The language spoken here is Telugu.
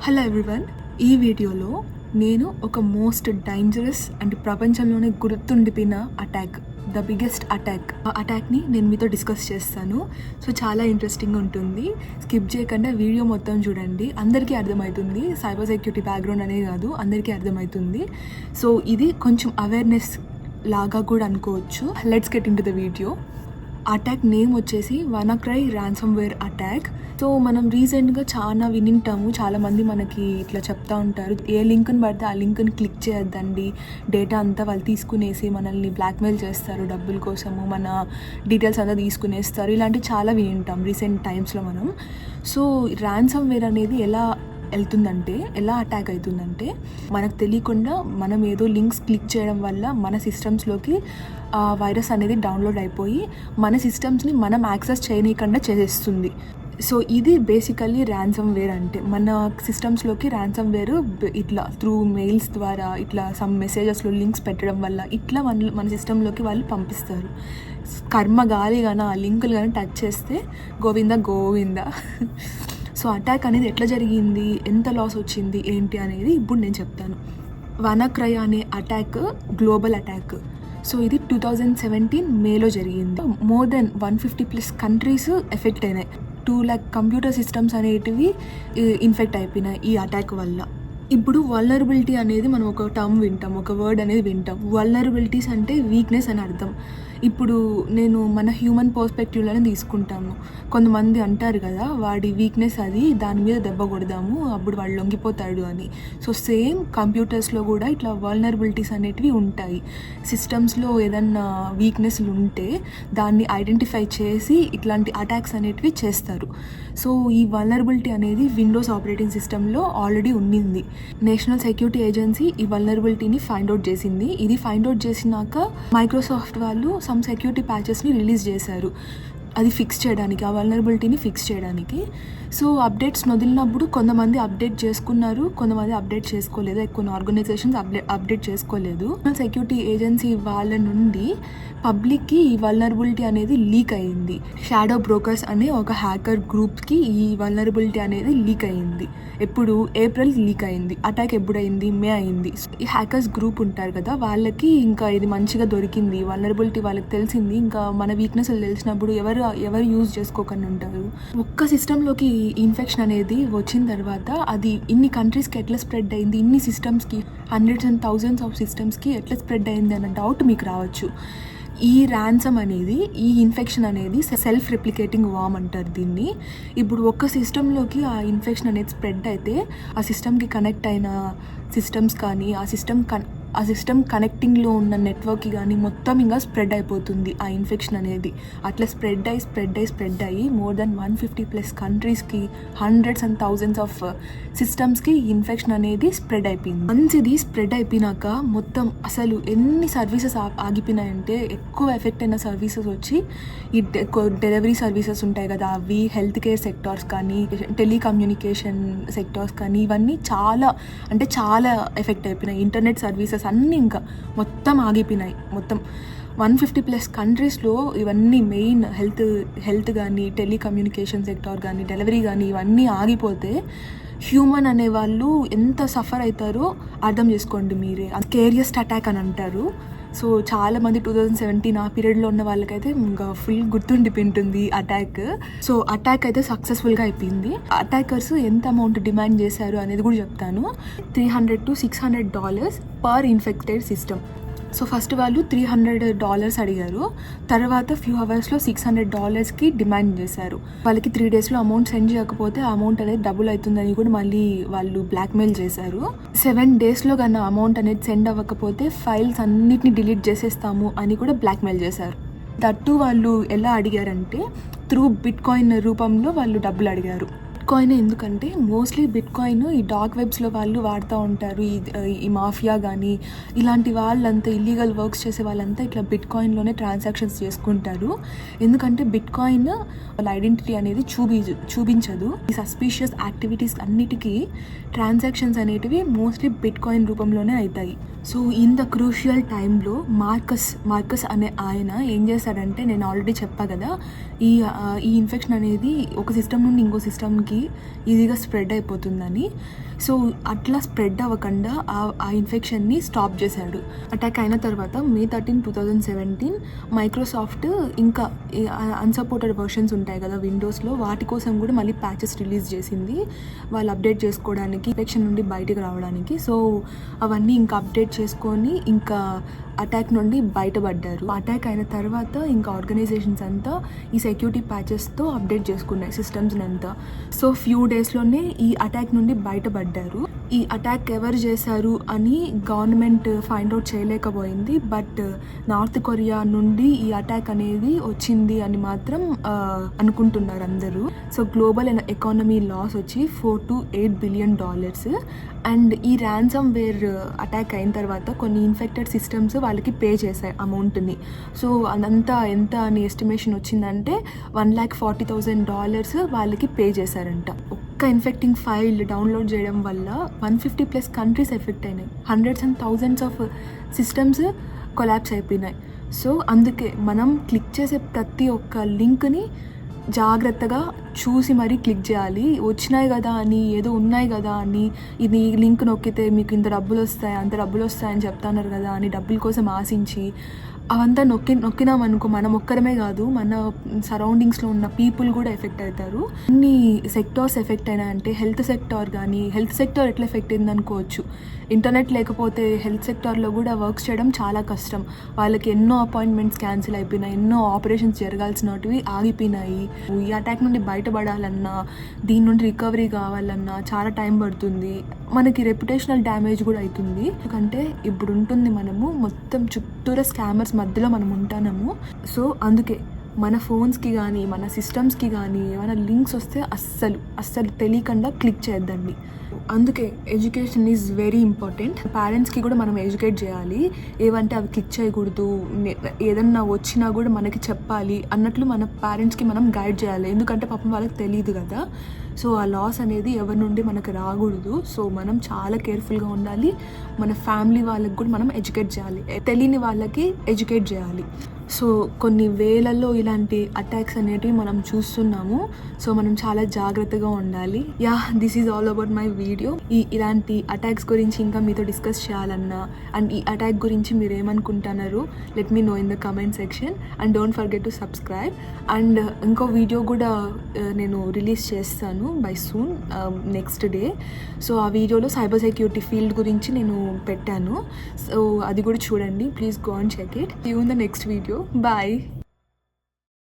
హలో ఎవ్రీవన్, ఈ వీడియోలో నేను ఒక మోస్ట్ డేంజరస్ అండ్ ప్రపంచంలోనే గుర్తుండిపోయిన అటాక్, ద బిగ్గెస్ట్ అటాక్, ఆ అటాక్ని నేను మీతో డిస్కస్ చేస్తాను. సో చాలా ఇంట్రెస్టింగ్ ఉంటుంది. స్కిప్ చేయకుండా వీడియో మొత్తం చూడండి, అందరికీ అర్థమవుతుంది. సైబర్ సెక్యూరిటీ బ్యాక్గ్రౌండ్ అనేది కాదు, అందరికీ అర్థమవుతుంది. సో ఇది కొంచెం అవేర్నెస్ లాగా కూడా అనుకోవచ్చు. Let's get in to the video. Attack name వచ్చేసి వానాక్రై ర్యాన్సమ్వేర్ అటాక్. సో మనం రీసెంట్గా చాలా వినింటాము, చాలామంది మనకి ఇట్లా చెప్తా ఉంటారు, ఏ లింక్ని పడితే ఆ లింక్ని క్లిక్ చేయొద్దండి, డేటా అంతా వాళ్ళు తీసుకునేసి మనల్ని బ్లాక్మెయిల్ చేస్తారు, డబ్బుల కోసము మన డీటెయిల్స్ అంతా తీసుకునేస్తారు. ఇలాంటివి చాలా వినింటాం రీసెంట్ టైమ్స్లో మనం. సో ర్యాన్సమ్వేర్ అనేది ఎలా అటాక్ అవుతుందంటే, మనకు తెలియకుండా మనం ఏదో లింక్స్ క్లిక్ చేయడం వల్ల మన సిస్టమ్స్లోకి ఆ వైరస్ అనేది డౌన్లోడ్ అయిపోయి మన సిస్టమ్స్ని మనం యాక్సెస్ చేయనీయకుండా చేసేస్తుంది. సో ఇది బేసికల్లీ ర్యాన్సమ్వేర్ అంటే. మన సిస్టమ్స్లోకి ర్యాన్సమ్వేర్ ఇట్లా త్రూ మెయిల్స్ ద్వారా ఇట్లా సమ్ మెసేజెస్లో లింక్స్ పెట్టడం వల్ల ఇట్లా మన సిస్టంలోకి వాళ్ళు పంపిస్తారు. కర్మ గాలి కానీ ఆ లింకులు కానీ టచ్ చేస్తే గోవింద. సో అటాక్ అనేది ఎట్లా జరిగింది, ఎంత లాస్ వచ్చింది, ఏంటి అనేది ఇప్పుడు నేను చెప్తాను. వానాక్రై అనే అటాక్ గ్లోబల్ అటాక్. సో ఇది 2017 మేలో జరిగింది. మోర్ దెన్ 150+ కంట్రీస్ ఎఫెక్ట్ అయినాయి. 2 lakh కంప్యూటర్ సిస్టమ్స్ అనేటివి ఇన్ఫెక్ట్ అయిపోయినాయి ఈ అటాక్ వల్ల. ఇప్పుడు వల్నరబిలిటీ అనేది మనం ఒక టర్మ్ వింటాం, ఒక వర్డ్ అనేది వింటాం. వల్నరబిలిటీస్ అంటే వీక్నెస్ అని అర్థం. ఇప్పుడు నేను మన హ్యూమన్ పర్స్పెక్టివ్లోనే తీసుకుంటాను. కొంతమంది అంటారు కదా, వాడి వీక్నెస్ అది, దాని మీద దెబ్బ కొడదాము అప్పుడు వాడు లొంగిపోతాడు అని. సో సేమ్ కంప్యూటర్స్లో కూడా ఇట్లా వల్నరబిలిటీస్ అనేటివి ఉంటాయి. సిస్టమ్స్లో ఏదన్నా వీక్నెస్లు ఉంటే దాన్ని ఐడెంటిఫై చేసి ఇట్లాంటి అటాక్స్ అనేటివి చేస్తారు. సో ఈ వల్నరబిలిటీ అనేది విండోస్ ఆపరేటింగ్ సిస్టంలో ఆల్రెడీ ఉండింది. నేషనల్ సెక్యూరిటీ ఏజెన్సీ ఈ వల్నరబిలిటీని ఫైండ్ అవుట్ చేసింది. ఇది ఫైండ్ అవుట్ చేసినాక మైక్రోసాఫ్ట్ వాళ్ళు సమ్ సెక్యూరిటీ ప్యాచెస్ని రిలీజ్ చేశారు, అది ఫిక్స్ చేయడానికి, ఆ వల్నరబిలిటీని ఫిక్స్ చేయడానికి. సో అప్డేట్స్ వదిలినప్పుడు కొంతమంది అప్డేట్ చేసుకున్నారు, కొంతమంది అప్డేట్ చేసుకోలేదు. కొన్ని ఆర్గనైజేషన్స్ అప్డేట్ చేసుకోలేదు. సెక్యూరిటీ ఏజెన్సీ వాళ్ళ నుండి పబ్లిక్కి ఈ వల్నరబిలిటీ అనేది లీక్ అయ్యింది. షాడో బ్రోకర్స్ అనే ఒక హ్యాకర్ గ్రూప్కి ఈ వల్నరబిలిటీ అనేది లీక్ అయ్యింది. ఎప్పుడు? ఏప్రిల్ లీక్ అయింది. అటాక్ ఎప్పుడైంది? మే అయింది. ఈ హ్యాకర్స్ గ్రూప్ ఉంటారు కదా, వాళ్ళకి ఇంకా ఇది మంచిగా దొరికింది, వల్నరబిలిటీ వాళ్ళకి తెలిసింది. ఇంకా మన వీక్నెస్లు తెలిసినప్పుడు ఎవరు యూజ్ చేసుకోకుండా ఉంటారు. ఒక్క సిస్టంలోకి ఇన్ఫెక్షన్ అనేది వచ్చిన తర్వాత అది ఇన్ని కంట్రీస్కి ఎట్లా స్ప్రెడ్ అయింది, ఇన్ని సిస్టమ్స్కి, హండ్రెడ్స్ అండ్ థౌజండ్స్ ఆఫ్ సిస్టమ్స్కి ఎట్లా స్ప్రెడ్ అయింది అన్న డౌట్ మీకు రావచ్చు. ఈ ర్యాన్సమ్ అనేది, ఈ ఇన్ఫెక్షన్ అనేది సెల్ఫ్ రిప్లికేటింగ్ వామ్ అంటారు దీన్ని. ఇప్పుడు ఒక్క సిస్టంలోకి ఆ ఇన్ఫెక్షన్ అనేది స్ప్రెడ్ అయితే ఆ సిస్టమ్కి కనెక్ట్ అయిన సిస్టమ్స్ కానీ ఆ సిస్టమ్ కనెక్టింగ్లో ఉన్న నెట్వర్క్కి కానీ మొత్తం ఇంకా స్ప్రెడ్ అయిపోతుంది ఆ ఇన్ఫెక్షన్ అనేది. అట్లా స్ప్రెడ్ అయ్యి మోర్ దెన్ 150+ కంట్రీస్కి, హండ్రెడ్స్ అండ్ థౌజండ్స్ ఆఫ్ సిస్టమ్స్కి ఇన్ఫెక్షన్ అనేది స్ప్రెడ్ అయిపోయింది. వన్స్ ఇది స్ప్రెడ్ అయిపోయినాక మొత్తం అసలు ఎన్ని సర్వీసెస్ ఆగిపోయినాయంటే, ఎక్కువ ఎఫెక్ట్ అయిన సర్వీసెస్ వచ్చి ఈ డెలివరీ సర్వీసెస్ ఉంటాయి కదా, అవి, హెల్త్ కేర్ సెక్టార్స్ కానీ, టెలికమ్యూనికేషన్ సెక్టార్స్ కానీ, ఇవన్నీ చాలా ఎఫెక్ట్ అయిపోయినాయి. ఇంటర్నెట్ సర్వీసెస్ అన్నీ ఇంకా మొత్తం ఆగిపోయినాయి. మొత్తం 150+ కంట్రీస్లో ఇవన్నీ మెయిన్ హెల్త్ కానీ, టెలికమ్యూనికేషన్ సెక్టార్ కానీ, డెలివరీ కానీ ఇవన్నీ ఆగిపోతే హ్యూమన్ అనేవాళ్ళు ఎంత సఫర్ అవుతారో అర్థం చేసుకోండి మీరే. స్కేరియస్ట్ అటాక్ అని అంటారు. సో చాలామంది 2017 ఆ పీరియడ్లో ఉన్న వాళ్ళకైతే ఇంకా ఫుల్ గుర్తుండిపోయింటుంది అటాక్. సో అటాక్ అయితే సక్సెస్ఫుల్గా అయిపోయింది. అటాకర్స్ ఎంత అమౌంట్ డిమాండ్ చేశారు అనేది కూడా చెప్తాను. $300 to $600 per infected system. So first వాళ్ళు $300 అడిగారు, తర్వాత ఫ్యూ అవర్స్లో $600కి డిమాండ్ చేశారు. వాళ్ళకి 3 daysలో అమౌంట్ సెండ్ చేయకపోతే ఆ అమౌంట్ అనేది డబుల్ అవుతుందని కూడా మళ్ళీ వాళ్ళు బ్లాక్మెయిల్ చేశారు. 7 daysలో కన్నా అమౌంట్ అనేది సెండ్ అవ్వకపోతే ఫైల్స్ అన్నిటిని డిలీట్ చేసేస్తాము అని కూడా బ్లాక్మెయిల్ చేశారు. దట్టు వాళ్ళు ఎలా అడిగారంటే త్రూ బిట్కాయిన్ రూపంలో వాళ్ళు డబ్బులు అడిగారు. బిట్కాయిన్ ఎందుకంటే మోస్ట్లీ బిట్కాయిన్ ఈ డార్క్ వెబ్స్లో వాళ్ళు వాడుతూ ఉంటారు. ఈ మాఫియా కానీ ఇలాంటి వాళ్ళంతా, ఇల్లీగల్ వర్క్స్ చేసే వాళ్ళంతా ఇట్లా బిట్కాయిన్లోనే ట్రాన్సాక్షన్స్ చేసుకుంటారు. ఎందుకంటే బిట్కాయిన్ వాళ్ళ ఐడెంటిటీ అనేది చూపించదు. ఈ సస్పీషియస్ యాక్టివిటీస్ అన్నిటికీ ట్రాన్సాక్షన్స్ అనేటివి మోస్ట్లీ బిట్కాయిన్ రూపంలోనే అవుతాయి. సో ఇన్ ద క్రూషియల్ టైంలో మార్కస్ అనే ఆయన ఏం చేశాడంటే, నేను ఆల్రెడీ చెప్పా కదా, ఈ ఇన్ఫెక్షన్ అనేది ఒక సిస్టమ్ నుండి ఇంకో సిస్టమ్కి అందరికీ ఈజీగా స్ప్రెడ్ అయిపోతుందని. సో అట్లా స్ప్రెడ్ అవ్వకుండా ఆ ఇన్ఫెక్షన్ని స్టాప్ చేశాడు. అటాక్ అయిన తర్వాత May 13, 2017 మైక్రోసాఫ్ట్ ఇంకా అన్సపోర్టెడ్ వర్షన్స్ ఉంటాయి కదా విండోస్లో, వాటి కోసం కూడా మళ్ళీ ప్యాచెస్ రిలీజ్ చేసింది వాళ్ళు అప్డేట్ చేసుకోవడానికి, ఇన్ఫెక్షన్ నుండి బయటకు రావడానికి. సో అవన్నీ ఇంకా అప్డేట్ చేసుకొని ఇంకా అటాక్ నుండి బయటపడ్డారు. అటాక్ అయిన తర్వాత ఇంకా ఆర్గనైజేషన్స్ అంతా ఈ సెక్యూరిటీ ప్యాచెస్తో అప్డేట్ చేసుకున్నాయి సిస్టమ్స్ని అంతా. సో ఫ్యూ డేస్లోనే ఈ అటాక్ నుండి బయటపడ్డారు. ఈ అటాక్ ఎవరు చేశారు అని గవర్నమెంట్ ఫైండ్ అవుట్ చేయలేకపోయింది. బట్ నార్త్ కొరియా నుండి ఈ అటాక్ అనేది వచ్చింది అని మాత్రం అనుకుంటున్నారు అందరూ. సో గ్లోబల్ ఎకానమీ లాస్ వచ్చి $4 to $8 billion. అండ్ ఈ ర్యాన్సమ్ వేర్ అటాక్ అయిన తర్వాత కొన్ని ఇన్ఫెక్టెడ్ సిస్టమ్స్ వాళ్ళకి పే చేశాయి అమౌంట్ని. సో అదంతా ఎంత అని ఎస్టిమేషన్ వచ్చిందంటే $140,000 వాళ్ళకి పే చేశారంట. ఒక్క ఇన్ఫెక్టింగ్ ఫైల్ డౌన్లోడ్ చేయడం వల్ల 150+ కంట్రీస్ ఎఫెక్ట్ అయినాయి. Hundreds and thousands of systems collapse అయిపోయినాయి. సో అందుకే మనం క్లిక్ చేసే ప్రతి ఒక్క లింక్ని జాగ్రత్తగా చూసి మరీ క్లిక్ చేయాలి. వచ్చినాయి కదా అని, ఏదో ఉన్నాయి కదా అని, ఇది లింక్ నొక్కితే మీకు ఇంత డబ్బులు వస్తాయి అంత డబ్బులు వస్తాయని చెప్తున్నారు కదా అని డబ్బుల కోసం ఆశించి అవంతా నొక్కినామనుకో మనం ఒక్కరమే కాదు, మన సరౌండింగ్స్లో ఉన్న పీపుల్ కూడా ఎఫెక్ట్ అవుతారు. అన్ని సెక్టార్స్ ఎఫెక్ట్ అయినాయంటే హెల్త్ సెక్టార్ కానీ, హెల్త్ సెక్టార్ ఎట్లా ఎఫెక్ట్ అయింది అనుకోవచ్చు. ఇంటర్నెట్ లేకపోతే హెల్త్ సెక్టార్లో కూడా వర్క్స్ చేయడం చాలా కష్టం. వాళ్ళకి ఎన్నో అపాయింట్మెంట్స్ క్యాన్సిల్ అయిపోయినాయి, ఎన్నో ఆపరేషన్స్ జరగాల్సినవి ఆగిపోయినాయి. ఈ అటాక్ నుండి బయటపడాలన్నా, దీని నుండి రికవరీ కావాలన్నా చాలా టైం పడుతుంది. మనకి రెప్యుటేషనల్ డ్యామేజ్ కూడా అవుతుంది. ఎందుకంటే ఇప్పుడు ఉంటుంది మనము మొత్తం చుట్టూరా స్కామర్స్ మధ్యలో మనం ఉంటాము. సో అందుకే మన ఫోన్స్కి కానీ మన సిస్టమ్స్కి కానీ ఏమైనా లింక్స్ వస్తే అస్సలు తెలియకుండా క్లిక్ చేయొద్దండి. అందుకే ఎడ్యుకేషన్ ఈజ్ వెరీ ఇంపార్టెంట్. పేరెంట్స్కి కూడా మనం ఎడ్యుకేట్ చేయాలి. ఏవంటే అవి క్లిక్ చేయకూడదు, ఏదన్నా వచ్చినా కూడా మనకి చెప్పాలి అన్నట్లు మన పేరెంట్స్కి మనం గైడ్ చేయాలి. ఎందుకంటే పాపం వాళ్ళకి తెలియదు కదా. సో ఆ లాస్ అనేది ఎవరి నుండి మనకు రాకూడదు. సో మనం చాలా కేర్ఫుల్గా ఉండాలి. మన ఫ్యామిలీ వాళ్ళకి కూడా మనం ఎడ్యుకేట్ చేయాలి, తెలియని వాళ్ళకి ఎడ్యుకేట్ చేయాలి. సో కొన్ని వేలల్లో ఇలాంటి అటాక్స్ అనేటివి మనం చూస్తున్నాము. సో మనం చాలా జాగ్రత్తగా ఉండాలి. This is all about my video. ఇలాంటి అటాక్స్ గురించి ఇంకా మీతో డిస్కస్ చేయాలన్నా అండ్ ఈ అటాక్ గురించి మీరు ఏమనుకుంటున్నారు let me know in the comment section. And don't forget to subscribe. And ఇంకో వీడియో కూడా నేను రిలీజ్ చేస్తాను by soon, next day. So ఆ వీడియోలో సైబర్ సెక్యూరిటీ ఫీల్డ్ గురించి నేను పెట్టాను. సో అది కూడా చూడండి, please go and check it. See you in the next video. Bye.